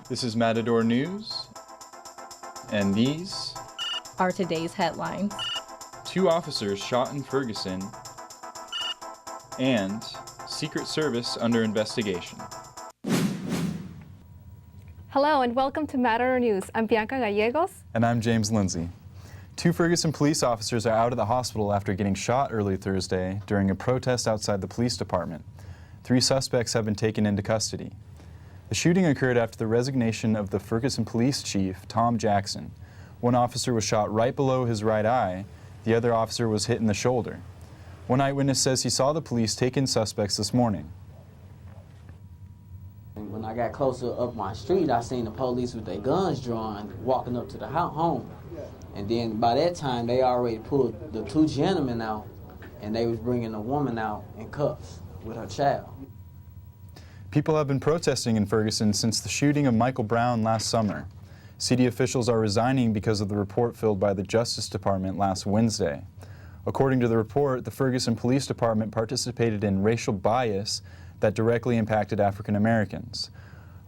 This is Matador News, and these are today's headlines. 2 officers shot in Ferguson, and Secret Service under investigation. Hello and welcome to Matador News. I'm Bianca Gallegos. And I'm James Lindsay. 2 Ferguson police officers are out of the hospital after getting shot early Thursday during a protest outside the police department. 3 suspects have been taken into custody. The shooting occurred after the resignation of the Ferguson police chief, Tom Jackson. One officer was shot right below his right eye. The other officer was hit in the shoulder. One eyewitness says he saw the police take in suspects this morning. When I got closer up my street, I seen the police with their guns drawn walking up to the home. And then by that time, they already pulled the 2 gentlemen out, and they was bringing a woman out in cuffs with her child. People have been protesting in Ferguson since the shooting of Michael Brown last summer. City officials are resigning because of the report filled by the Justice Department last Wednesday. According to the report, the Ferguson Police Department participated in racial bias that directly impacted African Americans.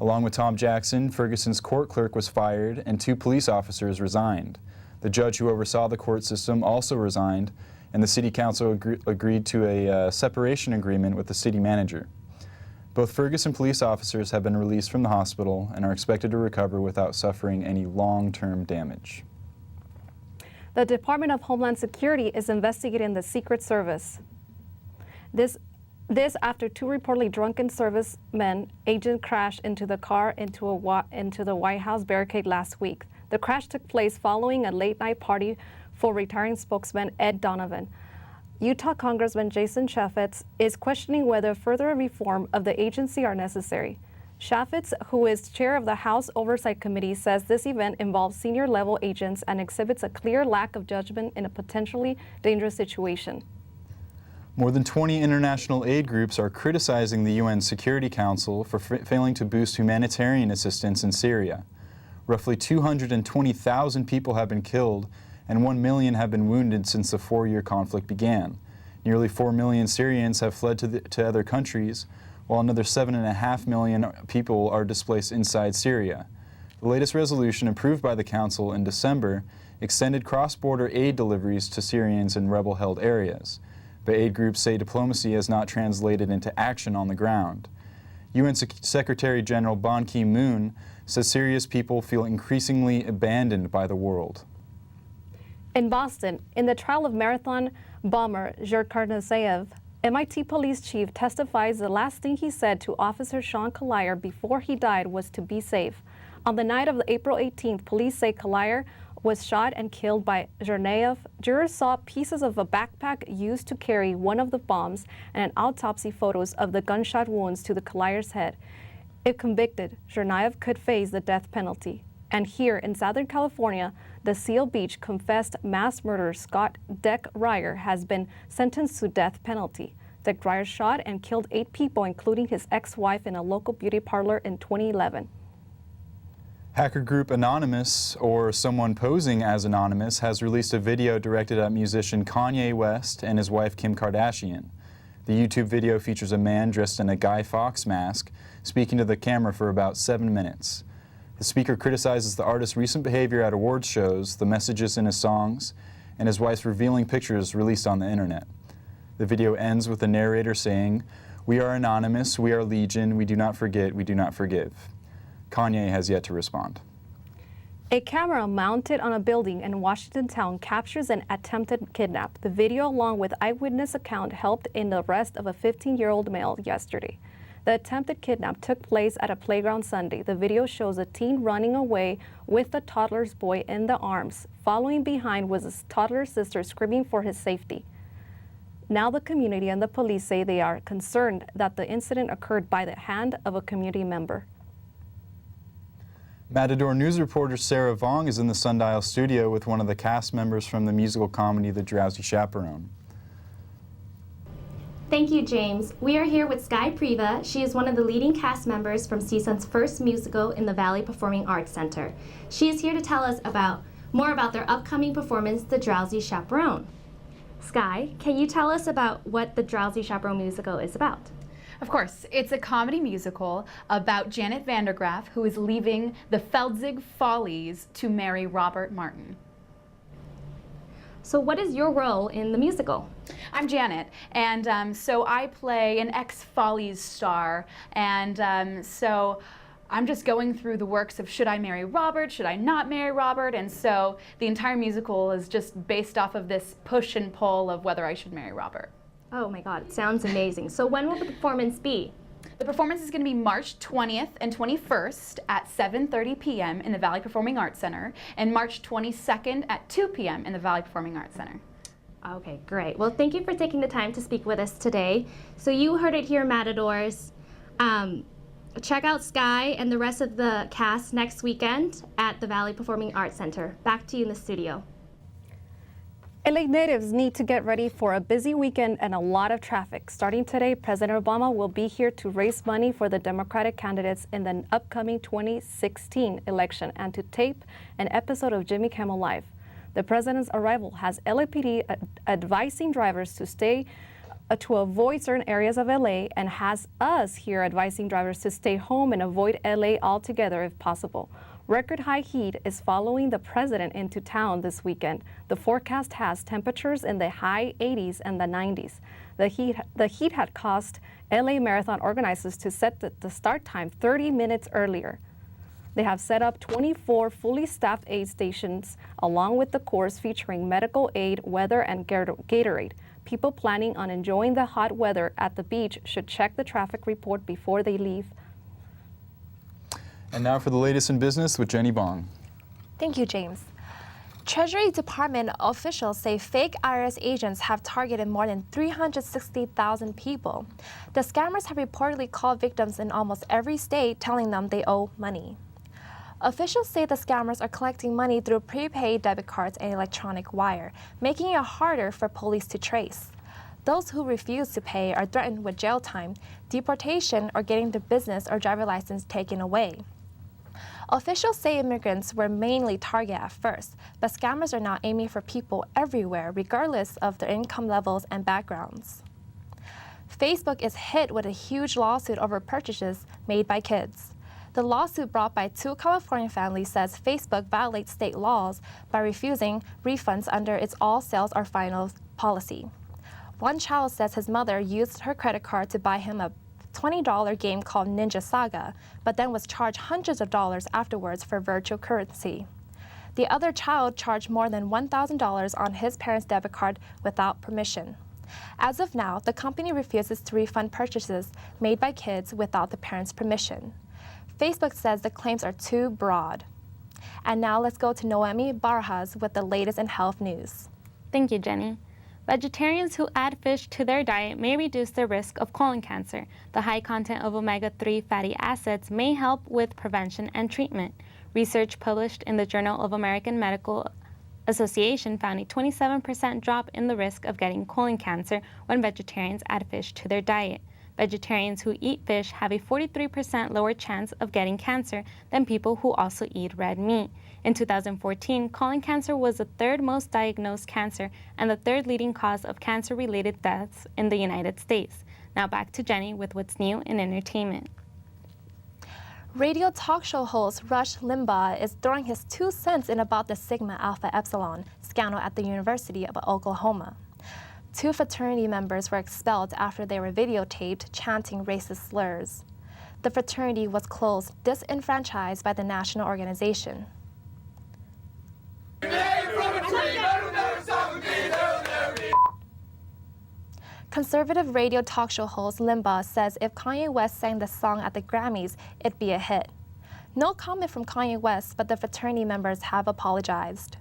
Along with Tom Jackson, Ferguson's court clerk was fired and 2 police officers resigned. The judge who oversaw the court system also resigned, and the city council agreed to a separation agreement with the city manager. Both Ferguson police officers have been released from the hospital and are expected to recover without suffering any long-term damage. The Department of Homeland Security is investigating the Secret Service. This after 2 reportedly drunken servicemen agents crashed into the car into the White House barricade last week. The crash took place following a late-night party for retiring spokesman Ed Donovan. Utah Congressman Jason Chaffetz is questioning whether further reform of the agency are necessary. Chaffetz, who is chair of the House Oversight Committee, says this event involves senior-level agents and exhibits a clear lack of judgment in a potentially dangerous situation. More than 20 international aid groups are criticizing the UN Security Council for failing to boost humanitarian assistance in Syria. Roughly 220,000 people have been killed and 1 million have been wounded since the 4-year conflict began. Nearly 4 million Syrians have fled to other countries, while another 7.5 million people are displaced inside Syria. The latest resolution, approved by the Council in December, extended cross-border aid deliveries to Syrians in rebel-held areas. But aid groups say diplomacy has not translated into action on the ground. UN Secretary General Ban Ki-moon says Syria's people feel increasingly abandoned by the world. In Boston, in the trial of marathon bomber Jurek Karnazayev, MIT police chief testifies the last thing he said to Officer Sean Collier before he died was to be safe. On the night of April 18th, police say Collier was shot and killed by Zhernayev. Jurors saw pieces of a backpack used to carry one of the bombs and an autopsy photos of the gunshot wounds to the Collier's head. If convicted, Zhernayev could face the death penalty. And here in Southern California, the Seal Beach confessed mass murderer Scott Deck Ryer has been sentenced to death penalty. Deck Ryer shot and killed 8 people, including his ex-wife, in a local beauty parlor in 2011. Hacker group Anonymous, or someone posing as Anonymous, has released a video directed at musician Kanye West and his wife Kim Kardashian. The YouTube video features a man dressed in a Guy Fawkes mask speaking to the camera for about 7 minutes. The speaker criticizes the artist's recent behavior at awards shows, the messages in his songs, and his wife's revealing pictures released on the internet. The video ends with the narrator saying, "We are anonymous, we are legion, we do not forget, we do not forgive." Kanye has yet to respond. A camera mounted on a building in Washington town captures an attempted kidnap. The video, along with eyewitness account, helped in the arrest of a 15-year-old male yesterday. The attempted kidnap took place at a playground Sunday. The video shows a teen running away with the toddler's boy in the arms. Following behind was his toddler's sister screaming for his safety. Now the community and the police say they are concerned that the incident occurred by the hand of a community member. Matador News reporter Sara Vong is in the Sundial studio with one of the cast members from the musical comedy The Drowsy Chaperone. Thank you, James. We are here with Sky Priva. She is one of the leading cast members from CSUN's first musical in the Valley Performing Arts Center. She is here to tell us more about their upcoming performance, The Drowsy Chaperone. Sky, can you tell us about what The Drowsy Chaperone musical is about? Of course, it's a comedy musical about Janet Vandergraff, who is leaving the Feldzig Follies to marry Robert Martin. So what is your role in the musical? I'm Janet, and so I play an ex-Follies star, and so I'm just going through the works of should I marry Robert, should I not marry Robert, and so the entire musical is just based off of this push and pull of whether I should marry Robert. Oh my God, it sounds amazing. So when will the performance be? The performance is going to be March 20th and 21st at 7:30 p.m. in the Valley Performing Arts Center, and March 22nd at 2 p.m. in the Valley Performing Arts Center. Okay, great. Well, thank you for taking the time to speak with us today. So you heard it here, Matadors. Check out Sky and the rest of the cast next weekend at the Valley Performing Arts Center. Back to you in the studio. LA natives need to get ready for a busy weekend and a lot of traffic. Starting today, President Obama will be here to raise money for the Democratic candidates in the upcoming 2016 election and to tape an episode of Jimmy Kimmel Live. The president's arrival has LAPD advising drivers to avoid certain areas of LA and has us here advising drivers to stay home and avoid LA altogether if possible. Record high heat is following the president into town this weekend. The forecast has temperatures in the high 80s and the 90s. The heat had caused LA Marathon organizers to set the start time 30 minutes earlier. They have set up 24 fully staffed aid stations along with the course featuring medical aid, weather, and Gatorade. People planning on enjoying the hot weather at the beach should check the traffic report before they leave. And now for the latest in business with Jenny Bong. Thank you, James. Treasury Department officials say fake IRS agents have targeted more than 360,000 people. The scammers have reportedly called victims in almost every state, telling them they owe money. Officials say the scammers are collecting money through prepaid debit cards and electronic wire, making it harder for police to trace. Those who refuse to pay are threatened with jail time, deportation, or getting their business or driver license taken away. Officials say immigrants were mainly targeted at first, but scammers are now aiming for people everywhere, regardless of their income levels and backgrounds. Facebook is hit with a huge lawsuit over purchases made by kids. The lawsuit brought by two California families says Facebook violates state laws by refusing refunds under its all sales are final policy. One child says his mother used her credit card to buy him a $20 game called Ninja Saga, but then was charged hundreds of dollars afterwards for virtual currency. The other child charged more than $1,000 on his parents' debit card without permission. As of now, the company refuses to refund purchases made by kids without the parents' permission. Facebook says the claims are too broad. And now let's go to Noemi Barajas with the latest in health news. Thank you, Jenny. Vegetarians who add fish to their diet may reduce their risk of colon cancer. The high content of omega-3 fatty acids may help with prevention and treatment. Research published in the Journal of American Medical Association found a 27% drop in the risk of getting colon cancer when vegetarians add fish to their diet. Vegetarians who eat fish have a 43% lower chance of getting cancer than people who also eat red meat. In 2014, colon cancer was the third most diagnosed cancer and the third leading cause of cancer-related deaths in the United States. Now back to Jenny with what's new in entertainment. Radio talk show host Rush Limbaugh is throwing his 2 cents in about the Sigma Alpha Epsilon scandal at the University of Oklahoma. 2 fraternity members were expelled after they were videotaped chanting racist slurs. The fraternity was closed, disenfranchised by the national organization. Conservative radio talk show host Limbaugh says if Kanye West sang the song at the Grammys, it'd be a hit. No comment from Kanye West, but the fraternity members have apologized.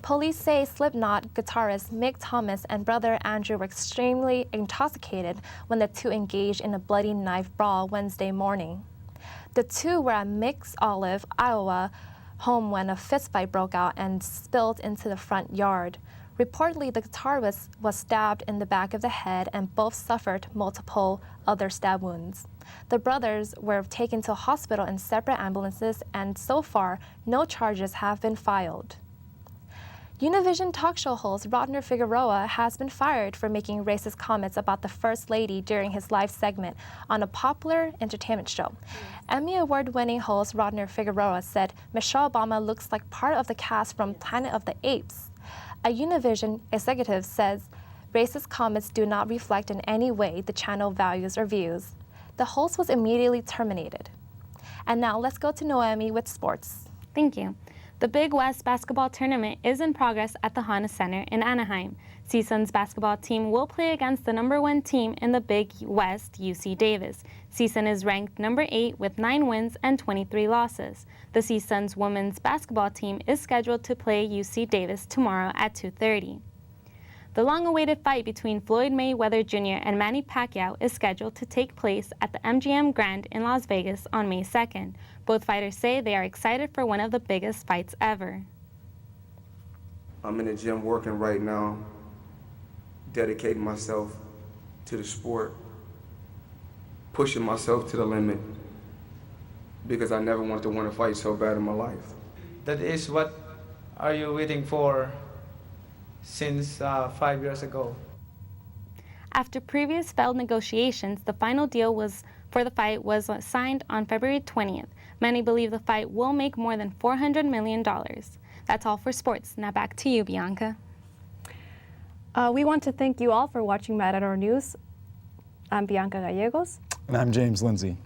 Police say Slipknot guitarist Mick Thomas and brother Andrew were extremely intoxicated when the two engaged in a bloody knife brawl Wednesday morning. The two were at Mick's Olive, Iowa home when a fistfight broke out and spilled into the front yard. Reportedly, the guitarist was stabbed in the back of the head and both suffered multiple other stab wounds. The brothers were taken to a hospital in separate ambulances, and so far, no charges have been filed. Univision talk show host Rodner Figueroa has been fired for making racist comments about the First Lady during his live segment on a popular entertainment show. Emmy Award-winning host Rodner Figueroa said Michelle Obama looks like part of the cast from Planet of the Apes. A Univision executive says racist comments do not reflect in any way the channel values or views. The host was immediately terminated. And now let's go to Noemi with sports. Thank you. The Big West basketball tournament is in progress at the Honda Center in Anaheim. CSUN's basketball team will play against the #1 team in the Big West, UC Davis. CSUN is ranked number 8 with 9 wins and 23 losses. The CSUN's women's basketball team is scheduled to play UC Davis tomorrow at 2:30. The long-awaited fight between Floyd Mayweather Jr. and Manny Pacquiao is scheduled to take place at the MGM Grand in Las Vegas on May 2nd. Both fighters say they are excited for one of the biggest fights ever. I'm in the gym working right now, dedicating myself to the sport, pushing myself to the limit, because I never wanted to win a fight so bad in my life. That is what are you waiting for since 5 years ago. After previous failed negotiations, the final deal for the fight was signed on February 20th. Many believe the fight will make more than $400 million. That's all for sports. Now back to you, Bianca. We want to thank you all for watching Matador News. I'm Bianca Gallegos. And I'm James Lindsay.